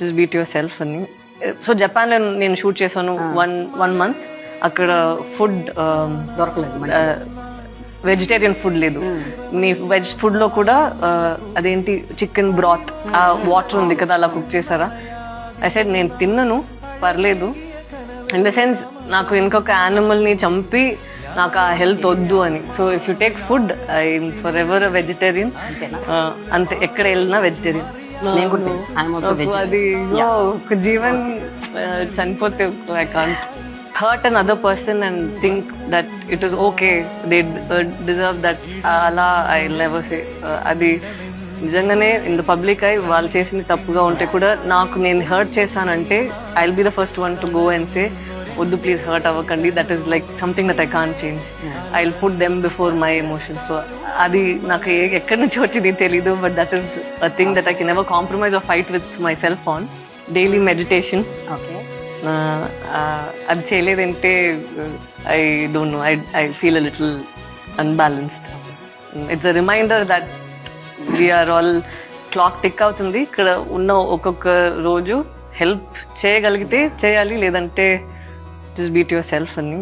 Just beat your self అని. So Japan లో నేను షూట్ చేశాను 1 month. అక్కడ ఫుడ్ దొరకలేదు, వెజిటేరియన్ ఫుడ్ లేదు. మీ వెజ్ ఫుడ్ లో కూడా అదేంటి చికెన్ బ్రాత్ ఆ వాటర్ ఉంది కదా, అలా కుక్ చేశారా? ఐ సెడ్ నేను తిన్నను, పర్లేదు. ఇన్ ద సెన్స్ నాకు ఇంకొక యానిమల్ ని చంపి నాకు ఆ హెల్త్ వద్దు అని. So if you take food I for ever vegetarian. అంతే, ఎక్కడ వెళ్ళినా వెజిటేరియన్. అది ఒక జీవన్ చనిపోతే I can't hurt another person and think that it is okay, they deserve that. Ala I'll never say. Adi నిజంగానే ఇన్ ద పబ్లిక్ ఐ వాళ్ళు చేసింది తప్పుగా ఉంటే కూడా నాకు నేను హర్ట్ చేశానంటే I will be the first one to go and say వద్దు ప్లీజ్ హర్ట్ అవ్వకండి. That is like something that I can't change. I will put them before my emotions. So అది నాకు ఎక్కడి నుంచి వచ్చింది తెలీదు, but that is a thing that I can never compromise or fight with myself on. Daily meditation. అది చేయలేదంటే I don't know, I feel a little unbalanced. It's a reminder that we are all clock tick అవుతుంది. ఇక్కడ ఉన్న ఒక్కొక్క రోజు help చేయగలిగితే చేయాలి, లేదంటే జస్ట్ బీట్ యువర్ సెల్ఫ్ అని.